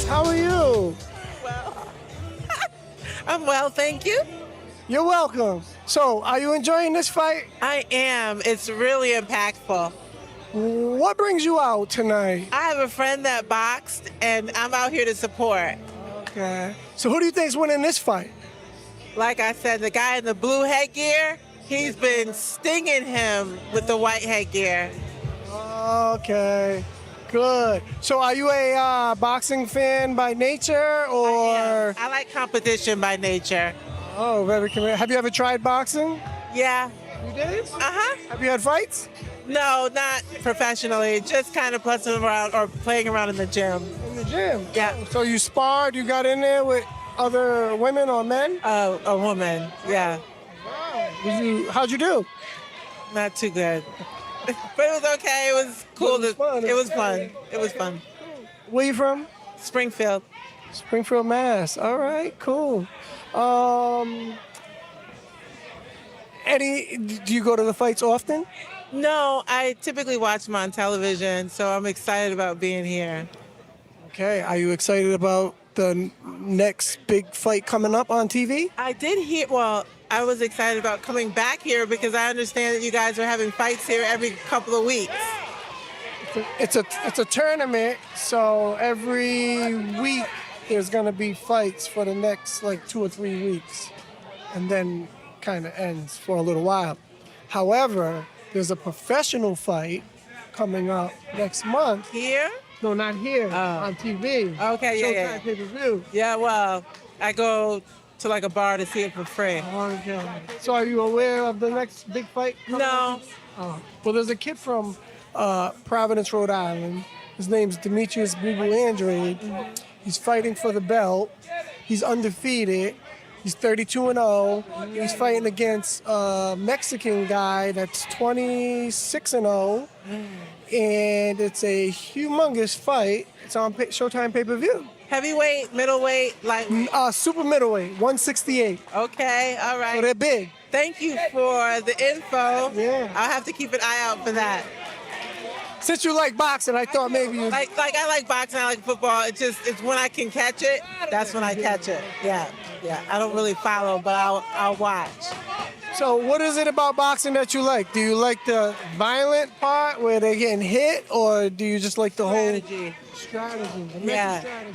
How are you? Well, I'm well, thank you. You're welcome. So, are you enjoying this fight? I am. It's really impactful. What brings you out tonight? I have a friend that boxed, and I'm out here to support. Okay. So, who do you think's winning this fight? Like I said, the guy in the blue headgear, he's been stinging him with the white headgear. Okay. Good. So, are you a boxing fan by nature, or? I like competition by nature. Oh, very committed. Have you ever tried boxing? Yeah. You did? Uh-huh. Have you had fights? No, not professionally. Just kind of putzing around or playing around in the gym. In the gym? Yeah. So you sparred, you got in there with other women or men? A woman, yeah. Wow. How'd you do? Not too good. But it was okay. It was cool. It was fun. It was fun. It was fun. Where you from? Springfield. Springfield, Mass. All right, cool. Do you go to the fights often? No, I typically watch them on television, so I'm excited about being here. Okay, are you excited about the next big fight coming up on TV? I did hear, well, I was excited about coming back here because I understand that you guys are having fights here every couple of weeks. It's a tournament, so every week there's gonna be fights for the next like 2 or 3 weeks, and then kind of ends for a little while. However, there's a professional fight coming up next month. Here? No, not here, on TV. Okay, yeah, yeah. Showtime pay-per-view. Yeah, well, I go to like a bar to see it for free. Okay. So are you aware of the next big fight coming No. up? Oh. Well, there's a kid from Providence, Rhode Island. His name's Demetrius Google Andrade. He's fighting for the belt. He's undefeated. He's 32-0. He's fighting against a Mexican guy that's 26-0. And it's a humongous fight. It's on Showtime pay-per-view. Heavyweight, middleweight, like. Super middleweight, 168. Okay, all right. So they're big. Thank you for the info. Yeah. I'll have to keep an eye out for that. Since you like boxing, I thought maybe you. Like I like boxing, I like football. It's when I can catch it, that's when I catch it. Yeah. I don't really follow, but I'll watch. So what is it about boxing that you like? Do you like the violent part where they're getting hit, or do you just like the Strategy. whole strategy?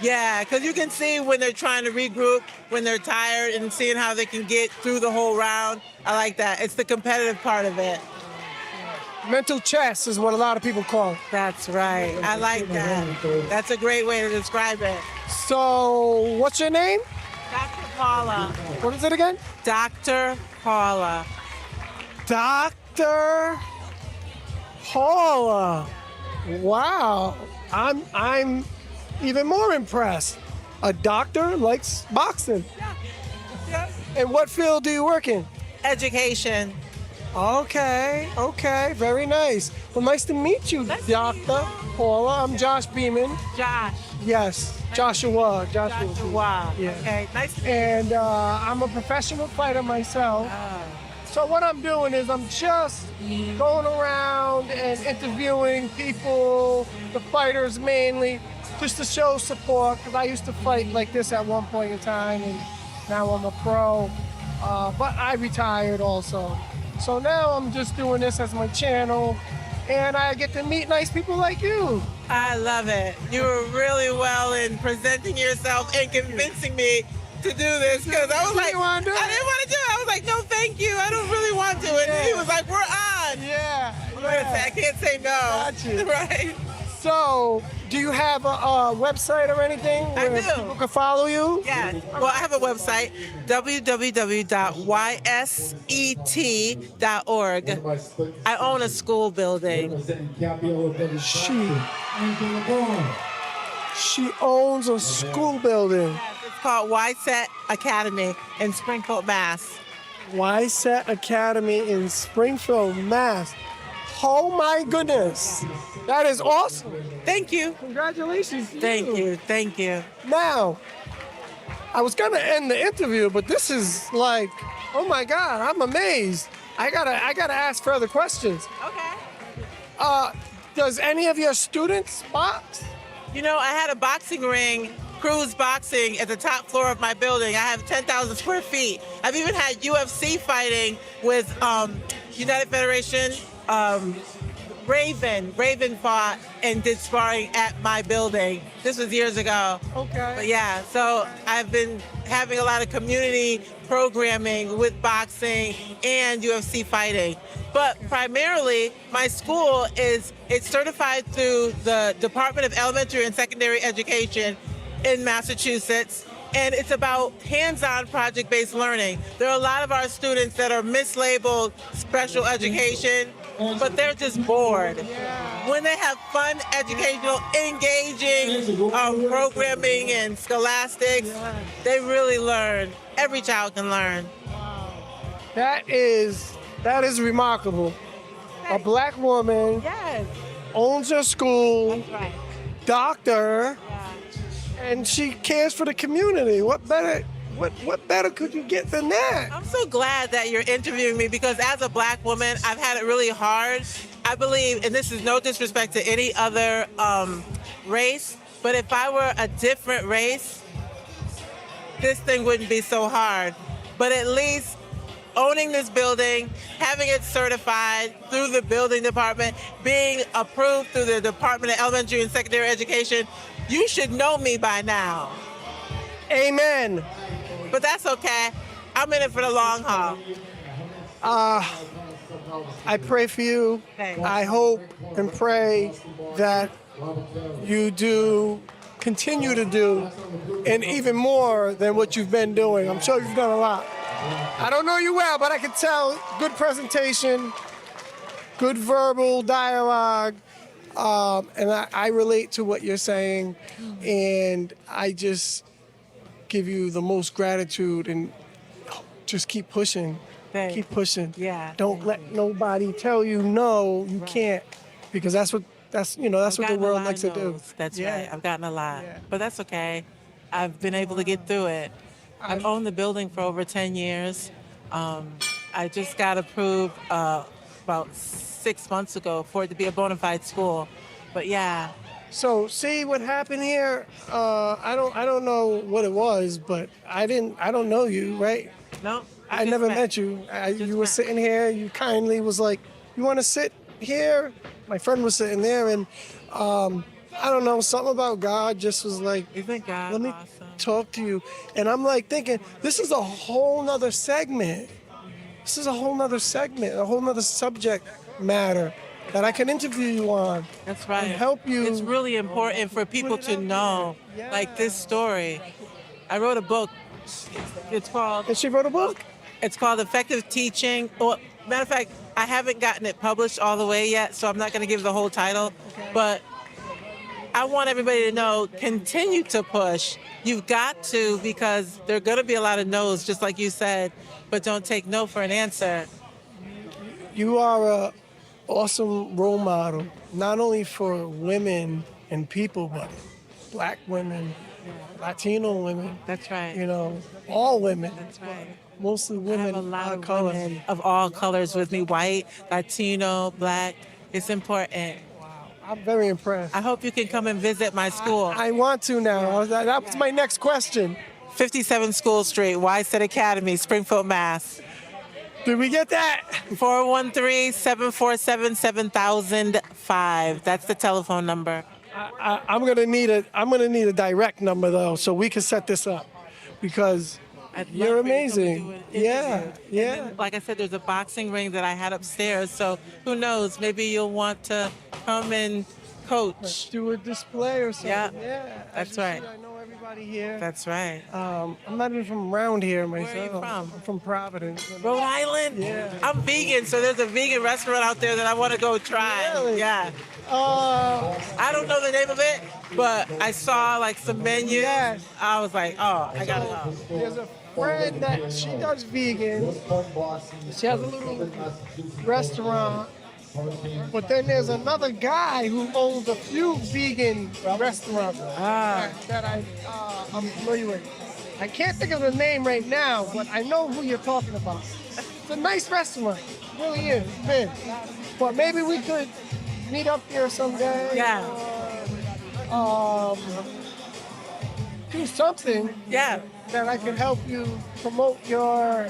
Yeah, because you can see when they're trying to regroup, when they're tired, and seeing how they can get through the whole round. I like that. It's the competitive part of it. Mental chess is what a lot of people call it. That's right. I like that. That's a great way to describe it. So what's your name? Dr. Paula. What is it again? Dr. Paula. Dr. Paula. Wow. I'm even more impressed. A doctor likes boxing. Yeah. And what field do you work in? Education. Okay, very nice. Well, nice to meet you, Dr. Paula. I'm Josh Beeman. Josh. Yes, Joshua. Wow. Yeah. Okay, nice to meet you. And I'm a professional fighter myself. So what I'm doing is I'm just going around and interviewing people, the fighters mainly, just to show support, because I used to fight like this at one point in time, and now I'm a pro. But I retired also. So now I'm just doing this as my channel, and I get to meet nice people like you. I love it. You were really well in presenting yourself and convincing me to do this, because I was like, I didn't want to do it. I was like, no, thank you. I don't really want to. And he was like, we're on. Yeah. I can't say no. Gotcha. Right. So, do you have a website or anything I where do. people can follow you? Yeah. Well, I have a website, www.yset.org. I own a school building. She owns a school building. Yes, it's called YSET Academy in Springfield, Mass. YSET Academy in Springfield, Mass. Oh my goodness. That is awesome. Thank you. Congratulations. to Thank you. Now, I was gonna end the interview, but this is like, oh my God, I'm amazed. I gotta ask further questions. Okay. Does any of your students box? You know, I had a boxing ring Cruz boxing at the top floor of my building. I have 10,000 square feet. I've even had UFC fighting with United Federation. Raven fought and did sparring at my building. This was years ago. Okay. But yeah, so I've been having a lot of community programming with boxing and UFC fighting. But primarily, my school it's certified through the Department of Elementary and Secondary Education in Massachusetts. And it's about hands-on project-based learning. There are a lot of our students that are mislabeled special education, but they're just bored. When they have fun, educational, engaging programming and scholastics, they really learn. Every child can learn. That is remarkable. A black woman Yes, owns her school, that's right. doctor, Yeah. and she cares for the community. What better could you get than that? I'm so glad that you're interviewing me because as a black woman, I've had it really hard. I believe, and this is no disrespect to any other race, but if I were a different race, this thing wouldn't be so hard. But at least owning this building, having it certified through the building department, being approved through the Department of Elementary and Secondary Education, you should know me by now. Amen. But that's okay. I'm in it for the long haul. I pray for you. Thanks. I hope and pray that you continue to do, and even more than what you've been doing. I'm sure you've done a lot. I don't know you well, but I can tell good presentation, good verbal dialogue, and I relate to what you're saying, and I just give you the most gratitude and just keep pushing. Thanks. Keep pushing. Yeah. Don't let nobody tell you no, you can't, because that's what the world likes to do. That's Yeah. right. I've gotten a lot. Yeah. But that's okay. I've been able to get through it. I've owned the building for over 10 years. I just got approved about 6 months ago for it to be a bona fide school. But yeah, So see what happened here. I don't know what it was, but I don't know you, right? no. I never met you. You were met. sitting here. You kindly was like, "You want to sit here?" My friend was sitting there, and I don't know, something about God just was like, Isn't God "Let me awesome? talk to you." And I'm like thinking, this is a whole nother segment. This is a whole nother segment, a whole nother subject matter that I can interview you on. That's right. And help you. It's really important for people to know, like this story. I wrote a book. It's called And she wrote a book. Effective Teaching. Well, matter of fact, I haven't gotten it published all the way yet, so I'm not going to give the whole title. But I want everybody to know, continue to push. You've got to, because there are going to be a lot of no's, just like you said, but don't take no for an answer. You are a awesome role model, not only for women and people, but black women, Latino women, That's right. all women, That's right. mostly I women have a lot of color. women of all colors with me, white, Latino, black. It's important. I'm very impressed. I hope you can come and visit my school. I want to now. That was my next question. 57 School Street, Wystead Academy, Springfield, Mass. Did we get that? 413-747-7005. That's the telephone number. I'm gonna need a direct number though, so we can set this up, because I'd love you're for you to come and amazing. do an Yeah, interview. yeah. And then, like I said, there's a boxing ring that I had upstairs, so who knows? Maybe you'll want to come and coach. Do a display or something. Yeah, Yeah. that's As you right. see, I know everybody here. That's right. I'm not even from around here myself. Where are you from? I'm from Providence. Rhode Island? Yeah. I'm vegan, so there's a vegan restaurant out there that I want to go try. Really? Yeah. Uh, I don't know the name of it, but I saw like some menus. Yes. I was like, oh, I gotta go. There's a friend that she does vegan. She has a little restaurant. But then there's another guy who owns a few vegan restaurants that I'm familiar with. I can't think of the name right now, but I know who you're talking about. It's a nice restaurant. It really is. It's big. But maybe we could meet up here someday. Yeah. do something Yeah, that I can help you promote your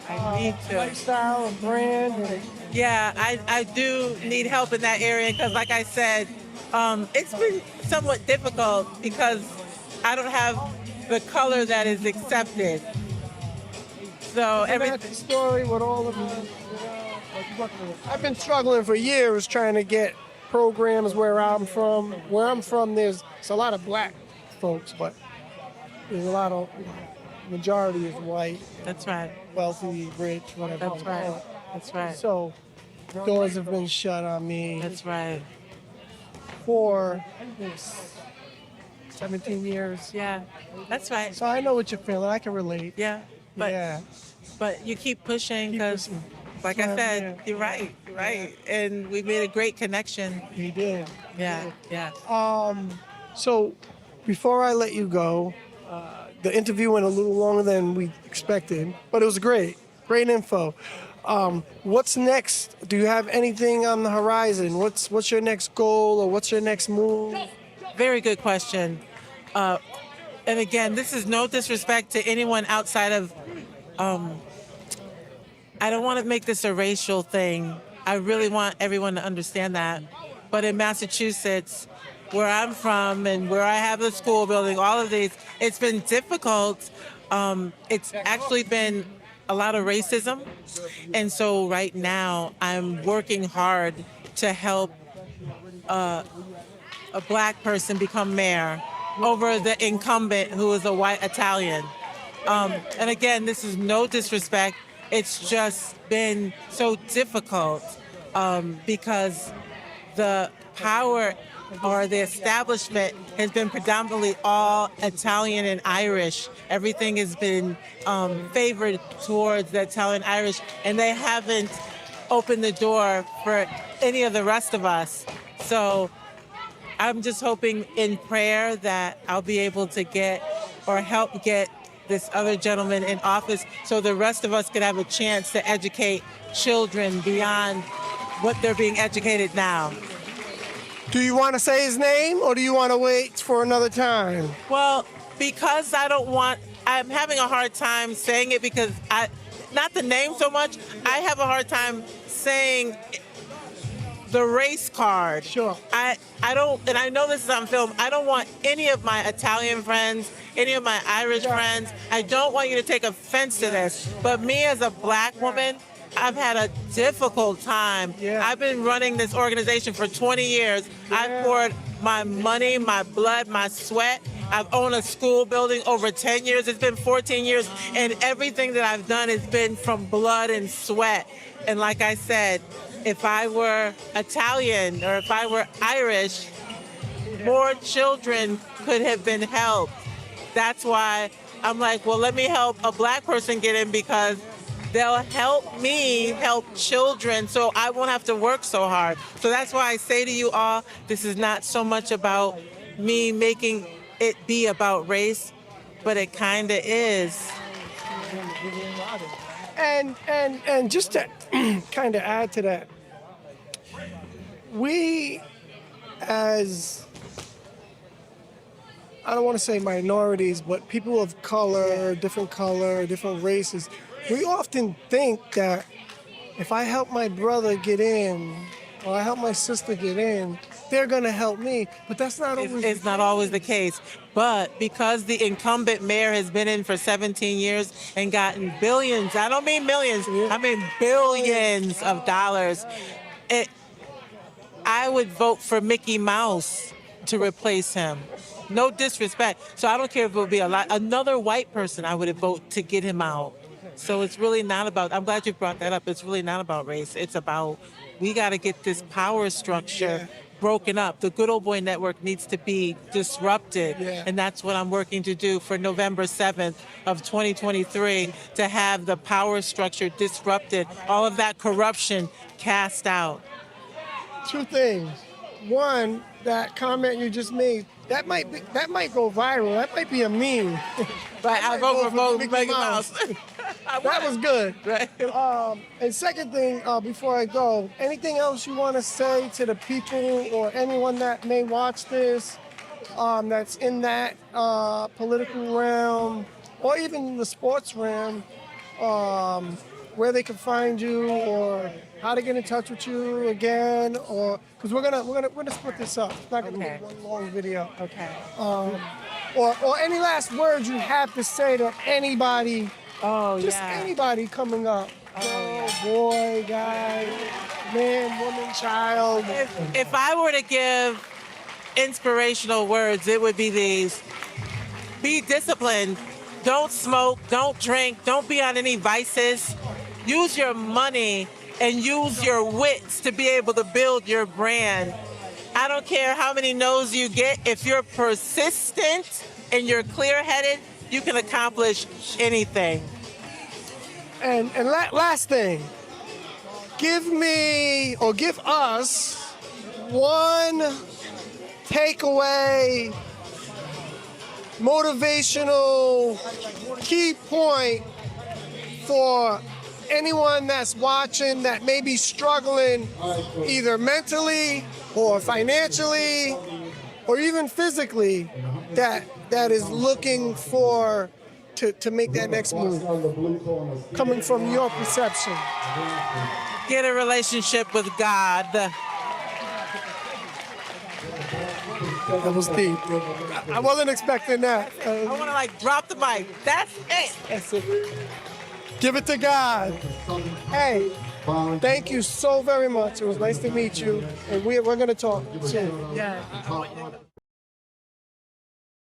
I need to. lifestyle and brand. And, Yeah, I do need help in that area because, like I said, it's been somewhat difficult because I don't have the color that is accepted. So that's the story with all of us. I've been struggling for years trying to get programs where I'm from. Where I'm from, there's a lot of black folks, but there's a lot of majority is white, That's right. wealthy, rich, whatever. That's right. That's right. So doors have been shut on me That's right. for 17 years. Yeah, that's right. So I know what you're feeling. I can relate. Yeah, but Yeah. but you keep pushing Keep because, pushing. like I said, Yeah. you're right. You're right, and we made a great connection. He did. Yeah, yeah. So before I let you go, the interview went a little longer than we expected, but it was great. Great info. What's next? Do you have anything on the horizon? What's your next goal or what's your next move? Very good question. And again, this is no disrespect to anyone outside of. I don't want to make this a racial thing. I really want everyone to understand that. But in Massachusetts, where I'm from and where I have the school building, all of these, it's been difficult. It's actually been a lot of racism. And so right now, I'm working hard to help a black person become mayor over the incumbent who is a white Italian. And again, this is no disrespect. It's just been so difficult because the power or the establishment has been predominantly all Italian and Irish. Everything has been favored towards the Italian Irish, and they haven't opened the door for any of the rest of us. So I'm just hoping in prayer that I'll be able to get or help get this other gentleman in office so the rest of us could have a chance to educate children beyond what they're being educated now. Do you want to say his name or do you want to wait for another time? Well, because I'm having a hard time saying it because not the name so much, I have a hard time saying the race card. Sure. I don't, and I know this is on film, I don't want any of my Italian friends, any of my Irish friends, I don't want you to take offense to this, but me as a black woman, I've had a difficult time. Yeah. I've been running this organization for 20 years. Yeah. I've poured my money, my blood, my sweat. I've owned a school building over 10 years. It's been 14 years. And everything that I've done has been from blood and sweat. And like I said, if I were Italian or if I were Irish, more children could have been helped. That's why I'm like, well, let me help a black person get in because they'll help me help children so I won't have to work so hard. So that's why I say to you all, this is not so much about me making it be about race, but it kind of is. And just to kind of add to that, we as, I don't want to say minorities, but people of color, different races, we often think that if I help my brother get in or I help my sister get in, they're going to help me. But that's not always It's not always the case. But because the incumbent mayor has been in for 17 years and gotten billions, I don't mean millions, I mean billions of dollars, I would vote for Mickey Mouse to replace him. No disrespect. So I don't care if it would be another white person I would vote to get him out. So it's really not about, I'm glad you brought that up, it's really not about race. It's about, we got to get this power structure broken up. The Good Old Boy Network needs to be disrupted. And that's what I'm working to do for November 7th of 2023, to have the power structure disrupted, all of that corruption cast out. Two things. One, that comment you just made, that might go viral. That might be a meme. Right, I vote for Mickey Mouse. That was good. Right. And second thing, before I go, anything else you want to say to the people or anyone that may watch this? that's in that political realm, or even the sports realm, where they can find you, or how to get in touch with you again, or because we're gonna split this up. It's not gonna be one long video. Okay. Or any last words you have to say to anybody, just yeah. anybody coming up. Oh, Girl, yeah. boy, guy, man, woman, child. If I were to give inspirational words, it would be these. Be disciplined. Don't smoke, don't drink, don't be on any vices. Use your money and use your wits to be able to build your brand. I don't care how many no's you get. If you're persistent and you're clear-headed, you can accomplish anything. And last thing, give me or give us one takeaway, motivational key point for anyone that's watching that may be struggling either mentally or financially or even physically, that is looking for to make that next move, coming from your perception. Get a relationship with God. That was deep. I wasn't expecting that. I want to drop the mic. That's it. That's it. Give it to God. Hey, thank you so very much. It was nice to meet you, and we're going to talk soon. Yeah.